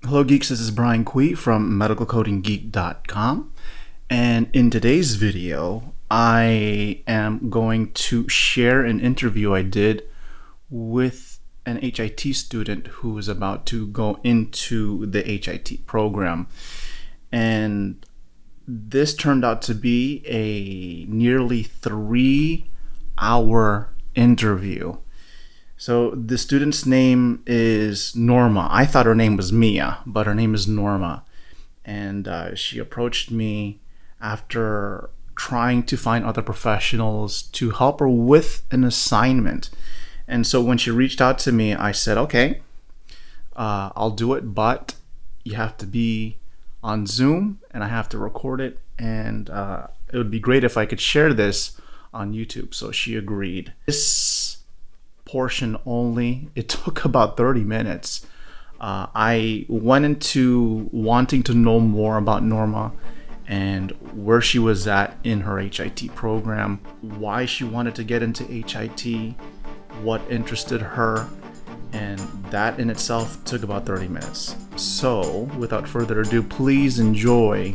Hello, geeks. This is Brian Kui from medicalcodinggeek.com. And in today's video, I am going to share an interview I did with an HIT student who is about to go into the HIT program. And this turned out to be a nearly 3 hour interview. So the student's name is Norma. I thought her name was Mia, but her name is Norma. And she approached me after trying to find other professionals to help her with an assignment. And so when she reached out to me, I said, okay, I'll do it, but you have to be on Zoom and I have to record it. And it would be great if I could share this on YouTube. So she agreed. This portion only, it took about 30 minutes. I went into wanting to know more about Norma and where she was at in her HIT program, why she wanted to get into HIT, what interested her, and that in itself took about 30 minutes. So, without further ado, please enjoy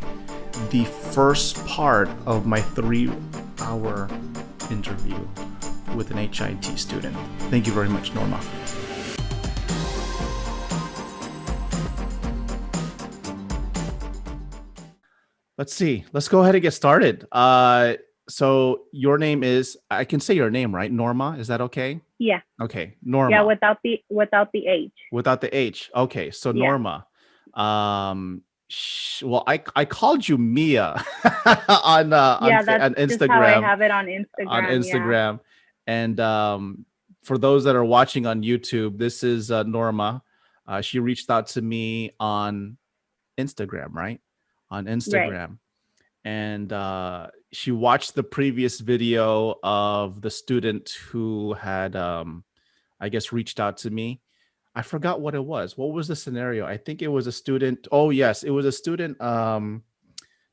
the first part of my 3 hour interview with an HIT student. Thank you very much, Norma. Let's see. Let's go ahead and get started. So your name is, I can say your name, right? Norma, is that okay? Yeah. Okay, Norma. Yeah, without the H. Without the H. Okay, so Yeah. Norma. Well, I called you Mia on That's Instagram. just how I have it on Instagram. On Instagram. And for those that are watching on YouTube, this is Norma. She reached out to me on Instagram, right? On Instagram. Right. And she watched the previous video of the student who had, I guess, reached out to me. I forgot what it was. What was the scenario? I think it was a student. Oh, yes. It was a student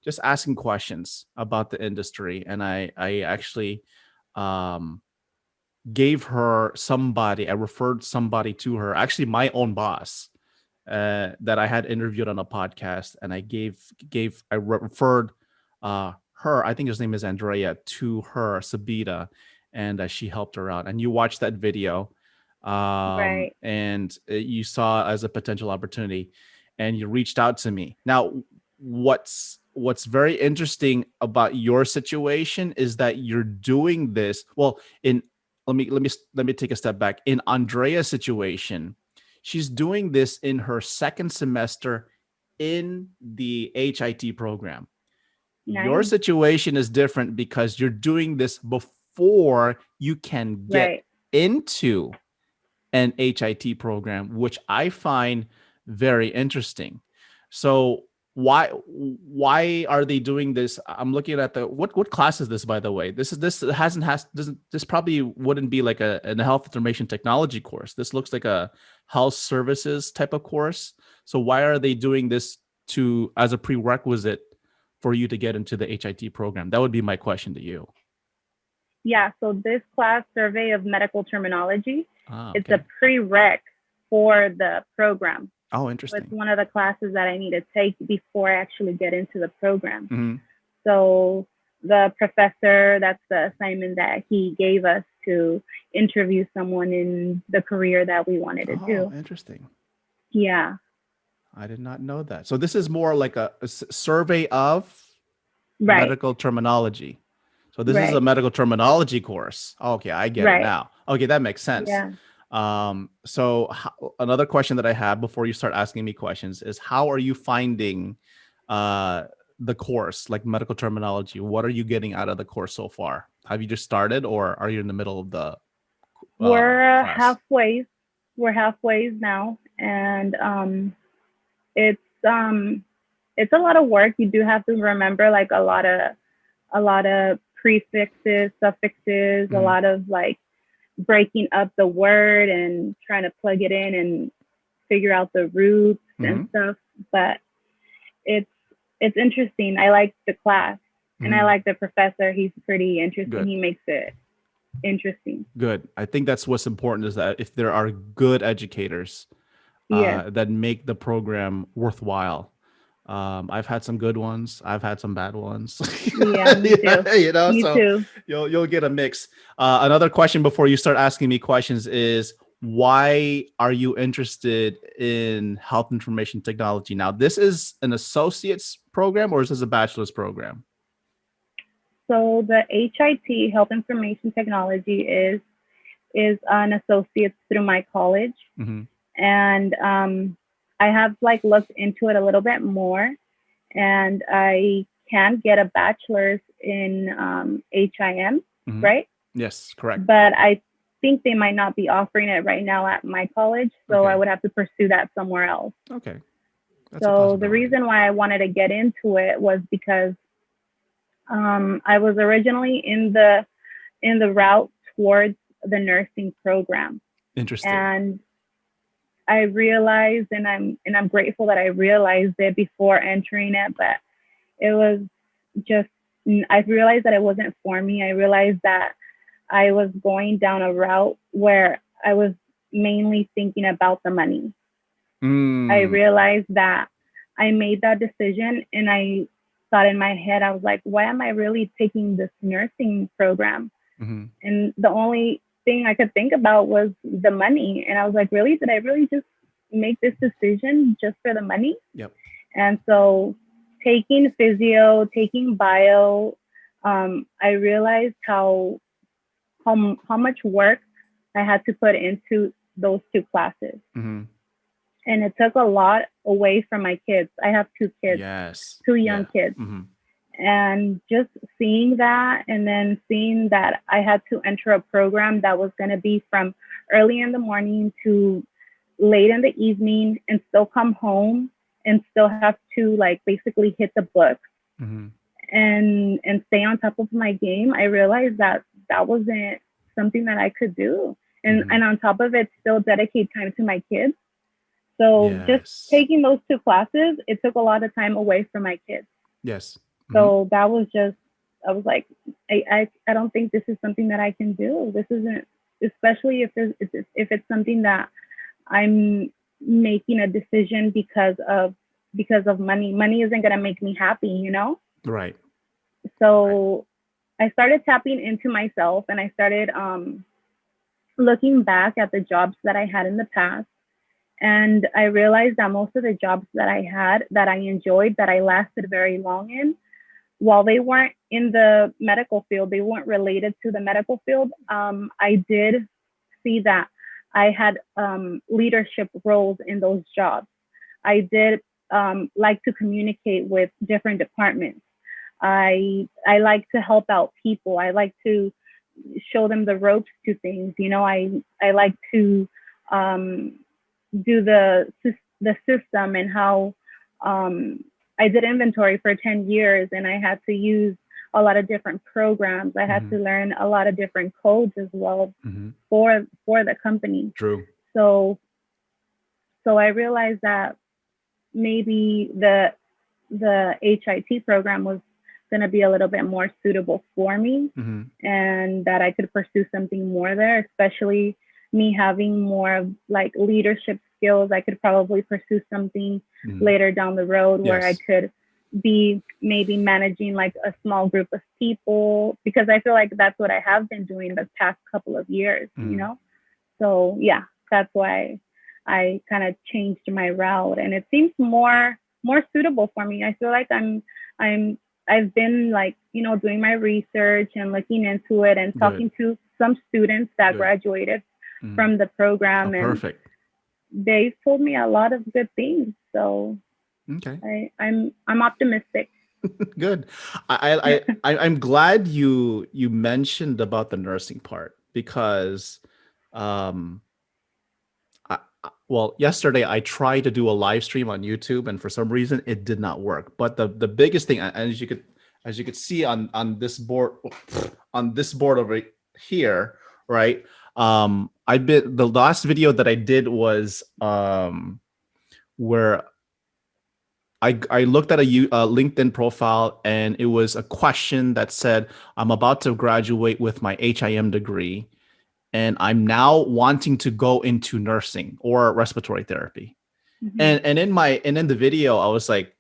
just asking questions about the industry. And I actually gave her somebody, I referred somebody to her, actually my own boss that I had interviewed on a podcast. And I referred her, I think his name is Andrea, to her, Sabita, and she helped her out. And you watched that video. Right. And you saw as a potential opportunity and you reached out to me. Now, what's very interesting about your situation is that you're doing this. Well, let me take a step back. In Andrea's situation, she's doing this in her second semester in the HIT program. Nice. Your situation is different because you're doing this before you can get into an HIT program, which I find very interesting. So why are they doing this? I'm looking at the what class is this, by the way? This probably wouldn't be like a health information technology course. This looks like a health services type of course. So why are they doing this as a prerequisite for you to get into the HIT program? That would be my question to you. Yeah, so this class, Survey of Medical Terminology, it's a prereq for the program. Oh, interesting. So it's one of the classes that I need to take before I actually get into the program. Mm-hmm. So the professor, that's the assignment that he gave us to interview someone in the career that we wanted to do. Oh, interesting. Yeah. I did not know that. So this is more like a survey of medical terminology. So this is a medical terminology course. Okay, I get it now. Okay, that makes sense. Yeah. So another question that I have before you start asking me questions is, how are you finding the course, like medical terminology? What are you getting out of the course so far? Have you just started, or are you in the middle of the We're halfway. We're halfway now, and it's a lot of work. You do have to remember like a lot of prefixes, suffixes, a lot of like breaking up the word and trying to plug it in and figure out the roots and stuff. But it's interesting. I like the class and I like the professor. He's pretty interesting. Good. He makes it interesting. Good. I think that's what's important, is that if there are good educators Yes. that make the program worthwhile. I've had some good ones. I've had some bad ones. Yeah, me too. Me So too. you'll get a mix. Another question before you start asking me questions is, why are you interested in health information technology? Now, this is an associate's program, or is this a bachelor's program? So the HIT, Health Information Technology, is an associate through my college, Mm-hmm. and I have like looked into it a little bit more, and I can get a bachelor's in HIM, Mm-hmm. right? Yes, correct. But I think they might not be offering it right now at my college, so Okay. I would have to pursue that somewhere else. Okay. That's a So the possibility. reason why I wanted to get into it was because I was originally in the route towards the nursing program, Interesting. and I realized, and I'm grateful that I realized it before entering it, but it was just, I realized that it wasn't for me. I realized that I was going down a route where I was mainly thinking about the money. I Mm. realized that I made that decision, and I thought in my head, I was like, why am I really taking this nursing program? Mm-hmm. And the only thing I could think about was the money. And I was like, really? Did I really just make this decision just for the money? Yep. And so taking physio, taking bio, I realized how much work I had to put into those two classes. Mm-hmm. And it took a lot away from my kids. I have two kids, Yes. two Yeah. young kids. Mm-hmm. And just seeing that, and then seeing that I had to enter a program that was going to be from early in the morning to late in the evening, and still come home and still have to like basically hit the book Mm-hmm. and stay on top of my game, I realized that that wasn't something that I could do. Mm-hmm. And on top of it, still dedicate time to my kids. So just Yes. taking those two classes, it took a lot of time away from my kids. Yes. Mm-hmm. So that was just, I was like, I don't think this is something that I can do. This isn't, especially if it's something that I'm making a decision because of money. Money isn't gonna make me happy, you know? Right. So I started tapping into myself, and I started looking back at the jobs that I had in the past. And I realized that most of the jobs that I had that I enjoyed, that I lasted very long in, while they weren't in the medical field, they weren't related to the medical field. I did see that I had leadership roles in those jobs. I did like to communicate with different departments. I like to help out people. I like to show them the ropes to things. You know, I like to um, do the system, and how I did inventory for 10 years, and I had to use a lot of different programs. I had Mm-hmm. to learn a lot of different codes as well Mm-hmm. for the company. True. So so I realized that maybe the HIT program was going to be a little bit more suitable for me, Mm-hmm. and that I could pursue something more there, especially me having more of like leadership skills. I could probably pursue something Mm-hmm. later down the road where I Yes. could be maybe managing like a small group of people, because I feel like that's what I have been doing the past couple of years, you Mm-hmm. know? So yeah, that's why I kind of changed my route, and it seems more suitable for me. I feel like I'm I've been like, you know, doing my research and looking into it, and Good. talking to some students that Good. graduated Mm-hmm. from the program, Oh, and perfect. they told me a lot of good things. So Okay. I'm optimistic. Good. I'm glad you mentioned about the nursing part, because um well, yesterday I tried to do a live stream on YouTube, and for some reason it did not work. But the biggest thing, as you could see on this board, on this board over here, right? I bit the last video that I did was where I looked at a LinkedIn profile, and it was a question that said, I'm about to graduate with my HIM degree, and I'm now wanting to go into nursing or respiratory therapy. Mhm. And in the video, I was like,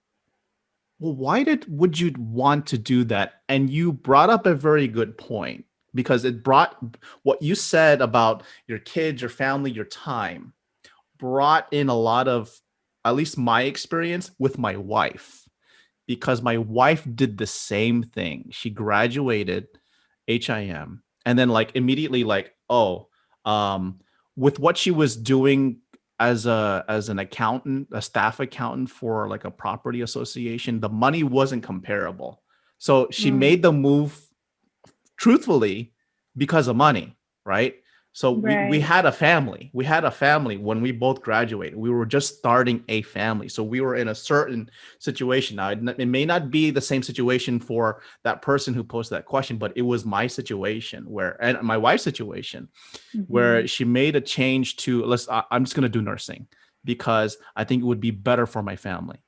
well, would you want to do that? And you brought up a very good point, because it brought what you said about your kids, your family, your time, brought in a lot of, at least my experience with my wife, because my wife did the same thing. She graduated HIM, and then like immediately like, oh, um with what she was doing as an accountant, a staff accountant for like a property association, the money wasn't comparable. So she Mm. made the move truthfully because of money, right? So we Right. had a family. We had a family when we both graduated. We were just starting a family. So we were in a certain situation. Now, it may not be the same situation for that person who posted that question, but it was my situation where, and my wife's situation, where Mhm. she made a change to, I'm just going to do nursing because I think it would be better for my family.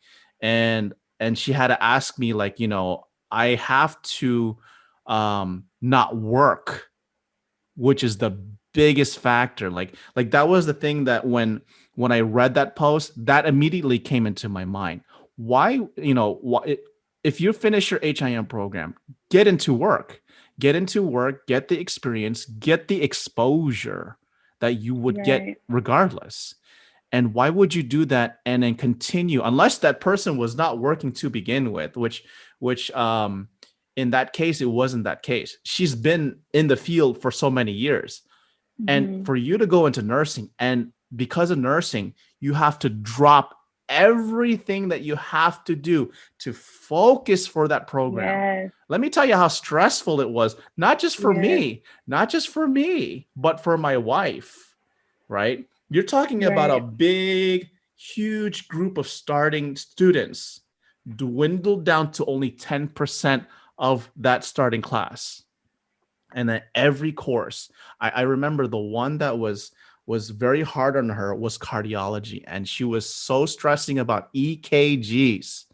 And she had to ask me, like, I have to not work, which is the biggest factor. Like that was the thing that when I read that post, that immediately came into my mind. Why, if you finish your HIM program, get into work. Get into work, get the experience, get the exposure that you would get Right. regardless. And why would you do that and then continue, unless that person was not working to begin with, which in that case, it wasn't that case. She's been in the field for so many years. And Mhm. for you to go into nursing, and because of nursing, you have to drop everything that you have to do to focus for that program. Yes. Let me tell you how stressful it was, Yes. not just for me, but for my wife, right? You're talking about a Right. big, huge group of starting students dwindled down to only 10% of that starting class. And then every course, I remember the one that was very hard on her was cardiology, and she was so stressing about EKGs.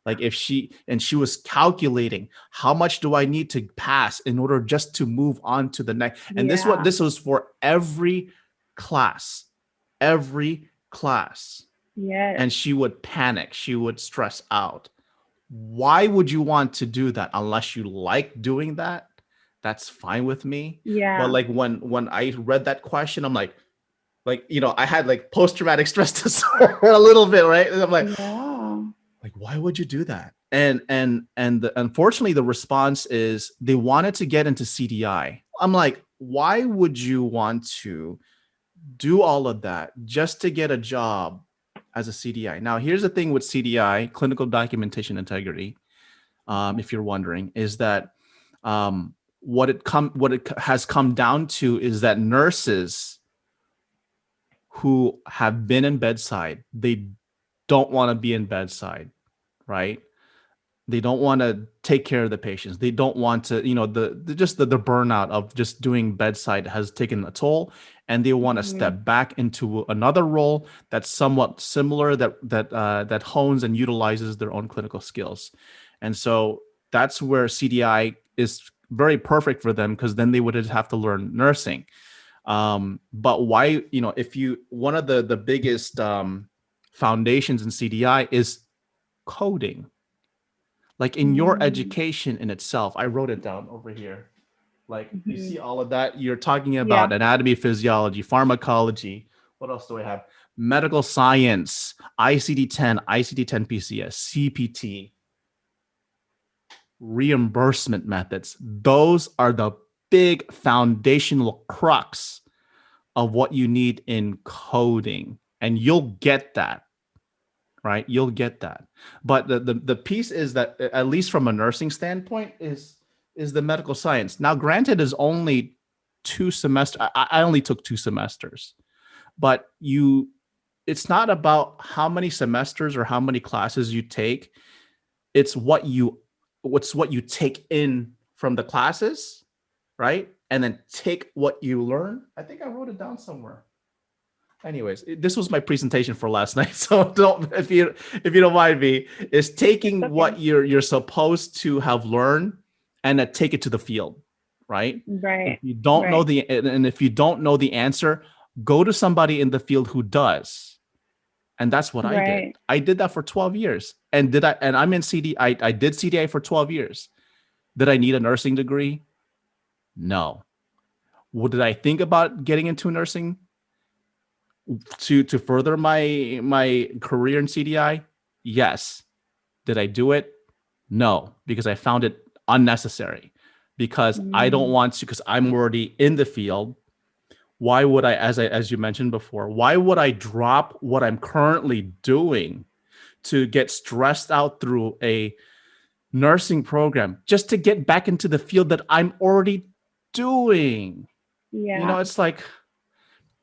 Like if she was calculating how much do I need to pass in order just to move on to the next. And Yeah. this was for class, every class. Yes. And she would panic, she would stress out. Why would you want to do that unless you like doing that? That's fine with me. But Yeah. like when I read that question, I'm like I had like post traumatic stress disorder a little bit, right? And I'm Yeah. like, why would you do that? Unfortunately, the response is they wanted to get into CDI. I'm like, why would you want to do all of that just to get a job as a CDI? Now, here's the thing with CDI, clinical documentation integrity. If you're wondering, is that what it has come down to is that nurses who have been in bedside, they don't want to be in bedside, right? They don't want to take care of the patients. They don't want to, the burnout of just doing bedside has taken a toll, and they want to Mhm. step back into another role that's somewhat similar, that hones and utilizes their own clinical skills. And so that's where CDI is very perfect for them, because then they would have to learn nursing. But why, if you one of the biggest foundations in CDI is coding. Like in your Mm. education in itself, I wrote it down over here. Like you Mhm. see all of that, you're talking Yeah. about anatomy, physiology, pharmacology. What else do I have? Medical science, ICD-10, ICD-10 PCS, CPT, reimbursement methods. Those are the big foundational crux of what you need in coding. And you'll get that, right? You'll get that. But the piece is that, at least from a nursing standpoint, is the medical science. Now, granted, is only 2 semesters. I only took 2 semesters, but it's not about how many semesters or how many classes you take. It's what you take in from the classes, right? And then take what you learn. I think I wrote it down somewhere. Anyways, this was my presentation for last night. So don't, if you don't mind me, is It's taking okay. what you're supposed to have learned and then take it to the field, right? If Right. you don't know Right. the and if you don't know the answer, go to somebody in the field who does, And that's what I did. Right. I did that for 12 years. And I'm in CD. I did CDI for 12 years. Did I need a nursing degree? No. What did I think about getting into nursing to further my career in CDI? Yes. Did I do it? No, because I found it unnecessary. Because I don't Mm. want to, because I'm already in the field. Why would as you mentioned before, why would I drop what I'm currently doing to get stressed out through a nursing program just to get back into the field that I'm already doing? Yeah. It's like,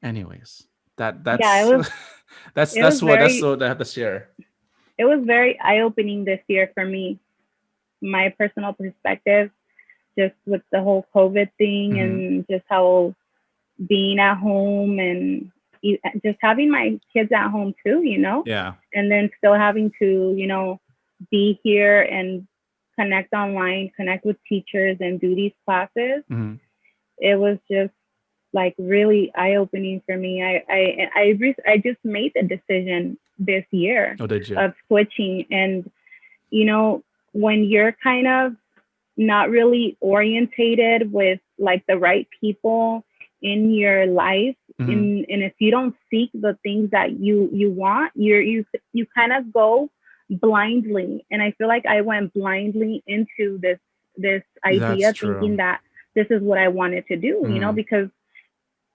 anyways, Yeah, that's it was that's very what I have to share. it was very eye-opening this year for me, my personal perspective, just with the whole COVID thing Mm-hmm. and just how being at home and just having my kids at home too, Yeah. and then still having to, be here and connect online, connect with teachers and do these classes. Mm-hmm. It was just like really eye opening for me. I just made the decision this year Oh, did you? of switching, and you know when you're kind of not really orientated with like the right people in your life, Mm-hmm. and if you don't seek the things that you want, you kind of go blindly, and I feel like I went blindly into this That's idea true. thinking that this is what I wanted to do, Mm-hmm. because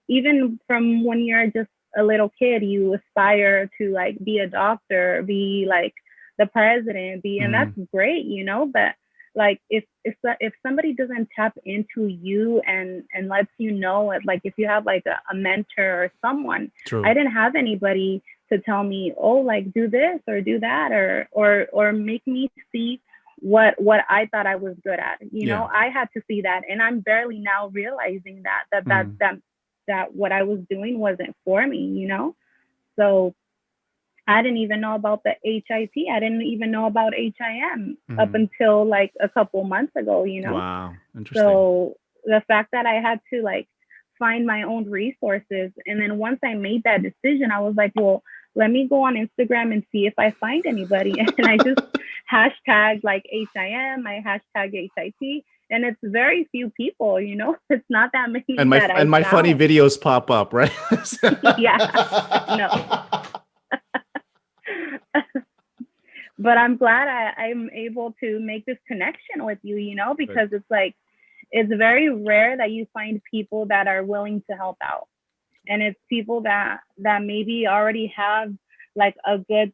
even from when you're just a little kid, you aspire to like be a doctor, be like the president, and Mm-hmm. that's great, but like if somebody doesn't tap into you and lets you know it, like if you have like a mentor or someone. I True. didn't have anybody to tell me, oh, like do this or do that, or make me see what I thought I was good at. Yeah. I had to see that, and I'm barely now realizing Mm-hmm. that what I was doing wasn't for me, So I didn't even know about the HIT. I didn't even know about HIM up Mm-hmm. until like a couple months ago. Wow. Interesting. So the fact that I had to like find my own resources. And then once I made that decision, I was like, well, let me go on Instagram and see if I find anybody. And I just hashtag like HIM, I hashtag HIT. And it's very few people. It's not that many that I My funny found. videos pop up, right? Yeah, no. But I'm glad I'm able to make this connection with you, Good. because it's like, it's very rare that you find people that are willing to help out. And it's people that maybe already have like a good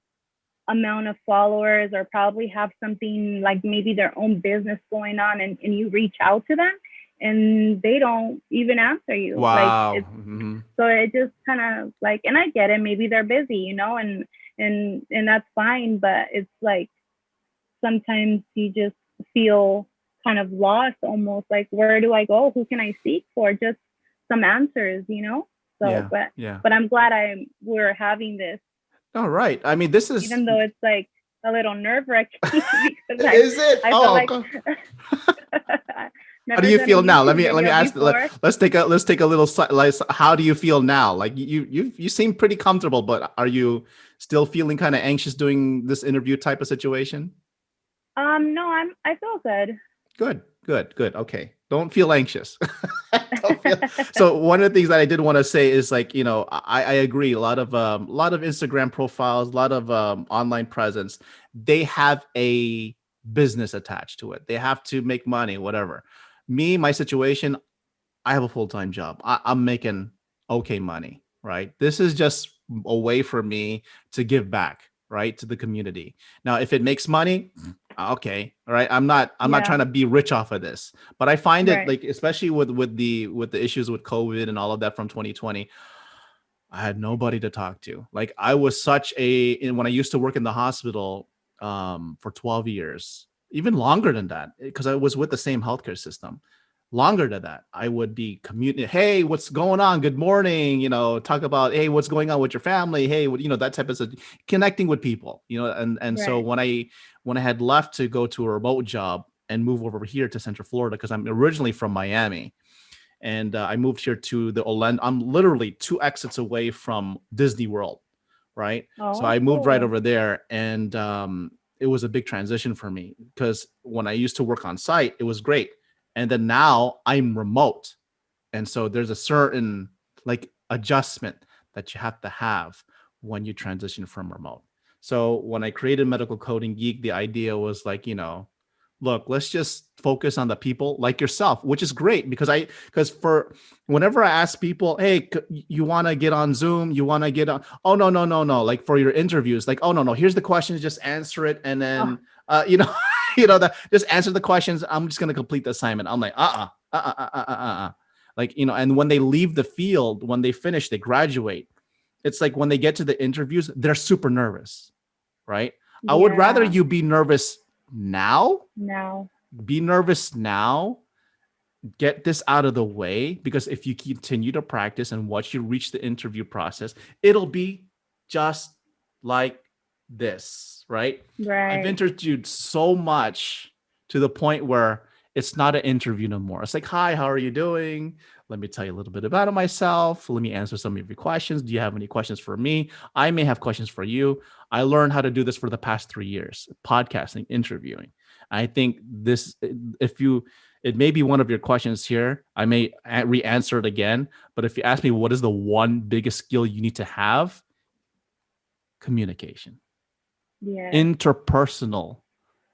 amount of followers, or probably have something like maybe their own business going on, and you reach out to them and they don't even answer you. Like Wow. it's Mm-hmm. so it just kind of like, and I get it, maybe they're busy, and that's fine, but it's like sometimes you just feel kind of lost, almost like, where do I go? Who can I seek for just some answers? So, Yeah. but Yeah. I'm glad we're having this, All right. I mean, this is. even though it's like a little nerve wracking because Is it? I felt Oh, like God. I've How do never you done a feel now? YouTube Let me video ask. before. Let's take a little. Like, how do you feel now? Like you seem pretty comfortable, but are you still feeling kind of anxious doing this interview type of situation? No, I feel good. Good, good, good. Okay. Don't feel anxious. Don't feel. So one of the things that I did want to say is like, I agree. A lot of Instagram profiles, a lot of online presence, they have a business attached to it. They have to make money, whatever. Me, my situation, I have a full-time job. I'm making okay money, right? This is just a way for me to give back, right, to the community. Now, if it makes money, okay, all right. I'm not Yeah, trying to be rich off of this, but I find it right, like, especially with the issues with COVID and all of that from 2020, I had nobody to talk to. Like I was such when I used to work in the hospital for 12 years, even longer than that, because I was with the same healthcare system. Longer than that, I would be commuting. Hey, what's going on? Good morning. Talk about, hey, what's going on with your family? Hey, that type of stuff, connecting with people. And so right, when I had left to go to a remote job and move over here to Central Florida, because I'm originally from Miami, and I moved here to the Orlando. I'm literally two exits away from Disney World, right? So Oh, I moved right cool. over there, and it was a big transition for me because when I used to work on site, it was great, and then now I'm remote, and so there's a certain like adjustment that you have to have when you transition from remote. So when I created Medical Coding Geek, the idea was like, look, let's just focus on the people like yourself, which is great because for whenever I ask people, hey, you want to get on Zoom, you want to get on, oh no, no, no, no, like for your interviews, like, oh no, no, here's the questions, just answer it, and Oh, then that just answer the questions. I'm just gonna complete the assignment. I'm like, like, and when they leave the field, when they finish, they graduate. It's like when they get to the interviews, they're super nervous, right? I would rather yeah. you be nervous now, No. be nervous now, get this out of the way, because if you continue to practice and once you reach the interview process, it'll be just like this, right? I've Right. interviewed so much to the point where it's not an interview no more. It's like, hi, how are you doing? Let me tell you a little bit about myself. Let me answer some of your questions. Do you have any questions for me? I may have questions for you. I learned how to do this for the past 3 years, podcasting, interviewing. I think this, if you, it may be one of your questions here. I may re-answer it again. But if you ask me what is the one biggest skill you need to have, communication, Yes. interpersonal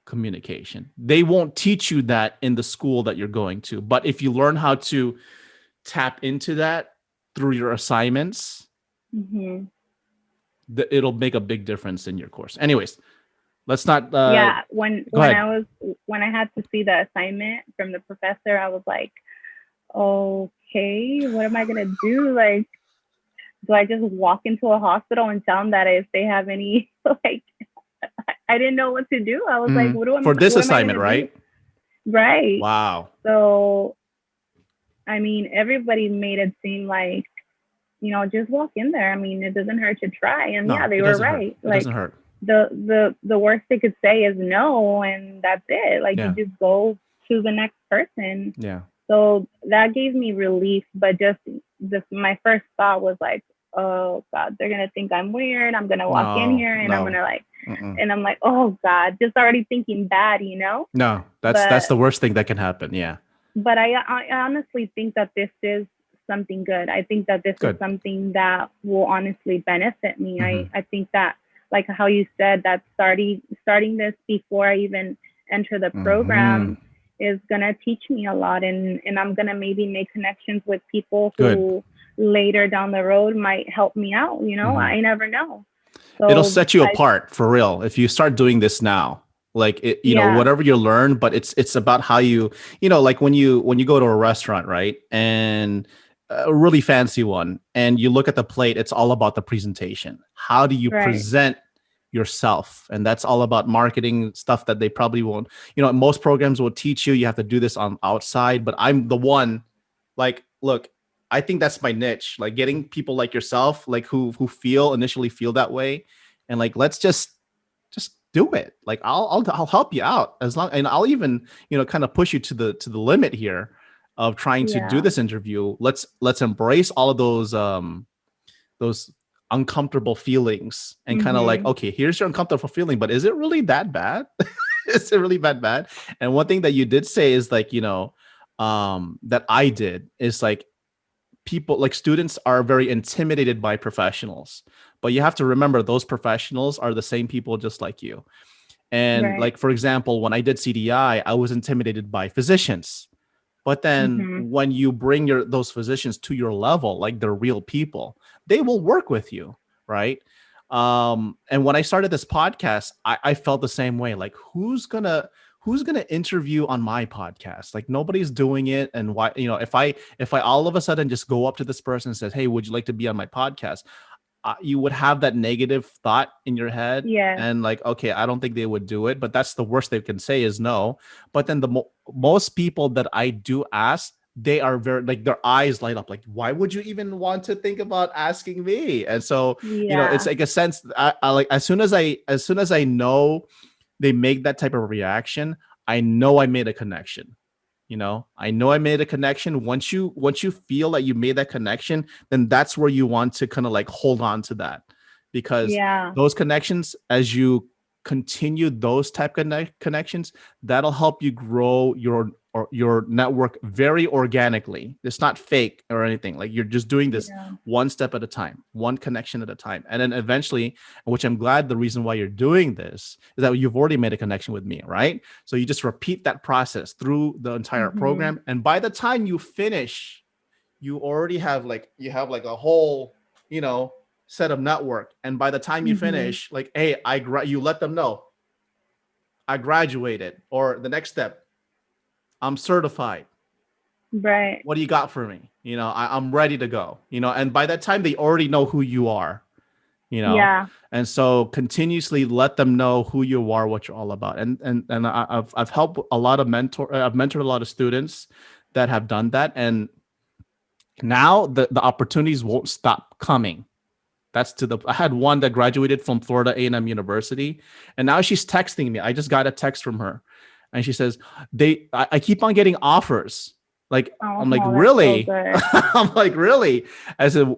communication. They won't teach you that in the school that you're going to. But if you learn how to tap into that through your assignments, Mm-hmm. it'll make a big difference in your course. Anyways, let's not Yeah. go ahead. When I had to see the assignment from the professor, I was like, okay, what am I gonna do? Like, do I just walk into a hospital and tell them that if they have any like I didn't know what to do. I was like, For this what am I assignment, gonna do? right? Right. Wow. So I mean, everybody made it seem like, just walk in there. I mean, it doesn't hurt to try. And yeah, No, they it were doesn't hurt. right. It Like doesn't hurt. the worst they could say is no, and that's it. Like you Yeah. just go to the next person. Yeah. So that gave me relief. But just my first thought was like, oh God, they're gonna think I'm weird. I'm gonna walk in No, here and I'm no. gonna like, Mm-mm. and I'm like, oh God, just already thinking bad. No, that's But the worst thing that can happen. Yeah. I honestly think that this is something good. I think that this is Good. something that will honestly benefit me. Mm-hmm. I think that, like how you said, that starting this before I even enter the Mm-hmm. program is gonna teach me a lot, and I'm gonna maybe make connections with people Good. who later down the road might help me out. Mm-hmm. I never know. It'll So set you I apart for real if you start doing this now. Like it, yeah, whatever you learn, but it's about how you, like when you go to a restaurant, right? And a really fancy one, and you look at the plate, it's all about the presentation. How do you right, present yourself? And that's all about marketing stuff that they probably won't, most programs will teach you have to do this on outside, but I'm the one, like, look, I think that's my niche, like getting people like yourself, like who initially feel that way, and like let's just do it. Like I'll help you out as long, and I'll even kind of push you to the limit here of trying to do yeah, this interview. Let's embrace all of those uncomfortable feelings and kind of like, mhm, okay, here's your uncomfortable feeling, but is it really that bad? Is it really bad? And one thing that you did say is like, that I did is like people, like students are very intimidated by professionals, but you have to remember those professionals are the same people just like you. And right, like, for example, when I did CDI, I was intimidated by physicians. But then mhm, when you bring those physicians to your level, like they're real people, they will work with you, right? And when I started this podcast, I felt the same way. Like, who's gonna interview on my podcast? Like nobody's doing it. And why, if I all of a sudden just go up to this person and says, hey, would you like to be on my podcast? You would have that negative thought in your head, yes, and like, okay, I don't think they would do it, but that's the worst they can say is no. But then most people that I do ask, they are very, like, their eyes light up, like, why would you even want to think about asking me? And so it's yeah, like a sense, I like, as soon as I know they make that type of reaction, I know I made a connection. I know I made a connection. Once you feel that you made that connection, then that's where you want to kind of like hold on to that. because Yeah. those connections, as you continue those type of connections, that'll help you grow your network very organically. It's not fake or anything. Like, you're just doing this Yeah. one step at a time, one connection at a time. And then eventually, which I'm glad the reason why you're doing this is that you've already made a connection with me, right? So you just repeat that process through the entire Mm-hmm. program. And by the time you finish, you already have like a whole, set of network. And by the time you Mm-hmm. finish, like, hey, you let them know I graduated, or the next step, I'm certified. Right. What do you got for me? I'm ready to go. And by that time, they already know who you are. Yeah. And so continuously let them know who you are, what you're all about. And I've helped a lot of I've mentored a lot of students that have done that, and now the opportunities won't stop coming. I had one that graduated from Florida A&M University, and now she's texting me. I just got a text from her, and she says, I keep on getting offers. Like, Oh, I'm like, that's so really? good. I'm like, really? I said,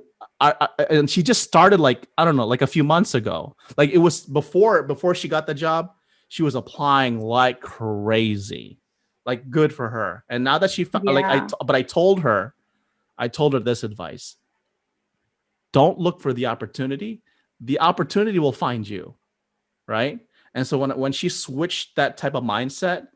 and she just started, like, I don't know, like a few months ago. Like, it was before she got the job, she was applying like crazy. Like, good for her. And now that Yeah. but I told her this advice: don't look for the opportunity will find you, right? And so when she switched that type of mindset,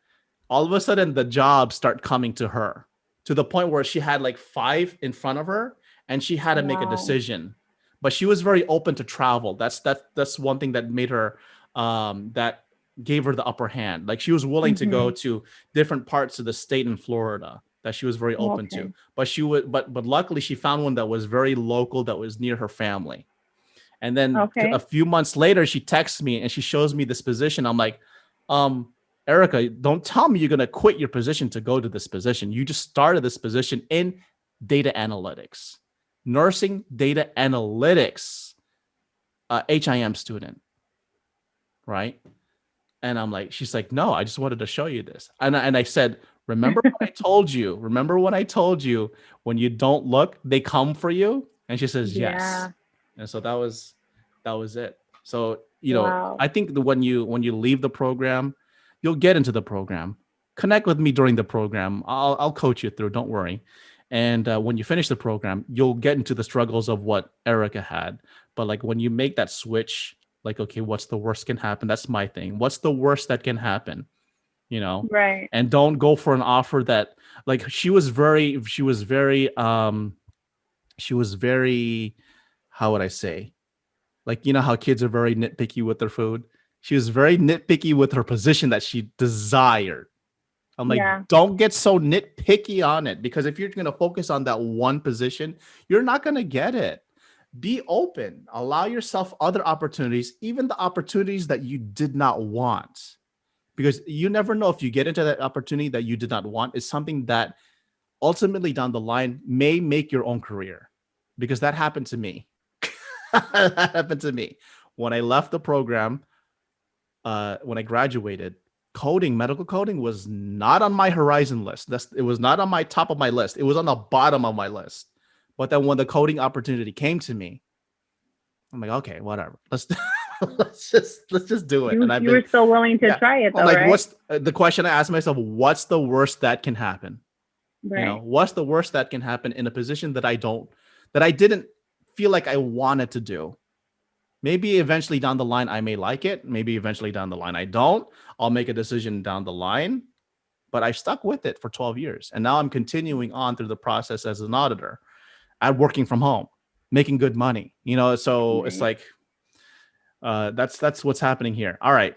all of a sudden the jobs start coming to her, to the point where she had like 5 in front of her, and she had to make a Wow. decision. But she was very open to travel. That's one thing that made her, that gave her the upper hand. Like, she was willing to go Mm-hmm. to different parts of the state in Florida that she was very open to. Okay. But she would but luckily she found one that was very local, that was near her family. And then a Okay. few months later, she texts me and she shows me this position. I'm like, um, Erica, don't tell me you're going to quit your position to go to this position. You just started this position in data analytics, nursing data analytics, HIM student, right? And I'm like, she's like, no, I just wanted to show you this. And I said, remember what I told you? Remember when I told you, when you don't look, they come for you? And she says, yes. Yeah. And so that was it. So, Wow. I think that when you leave the program, you'll get into the program. Connect with me during the program. I'll coach you through. Don't worry. And when you finish the program, you'll get into the struggles of what Erica had. But like, when you make that switch, like, okay, what's the worst can happen? That's my thing. What's the worst that can happen? You know, Right. and don't go for an offer that, like, she was very, how would I say? Like, how kids are very nitpicky with their food. She was very nitpicky with her position that she desired. I'm like, Yeah. don't get so nitpicky on it, because if you're going to focus on that one position, you're not going to get it. Be open, allow yourself other opportunities, even the opportunities that you did not want, because you never know, if you get into that opportunity that you did not want, is something that ultimately down the line may make your own career, because that happened to me. That happened to me when I left the program. When I graduated, medical coding was not on my horizon list. It was not on my top of my list. It was on the bottom of my list. But then when the coding opportunity came to me, I'm like, okay, whatever. Let's just do it. And I've You been, were still willing to yeah. try it I'm though, like, right? what's the question I asked myself? What's the worst that can happen? Right. What's the worst that can happen in a position that I didn't feel like I wanted to do? Maybe eventually down the line, I may like it. Maybe eventually down the line, I don't. I'll make a decision down the line. But I stuck with it for 12 years. And now I'm continuing on through the process as an auditor. I'm working from home, making good money. So it's Nice. like, that's what's happening here. All right,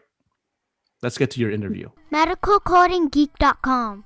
let's get to your interview. MedicalCodingGeek.com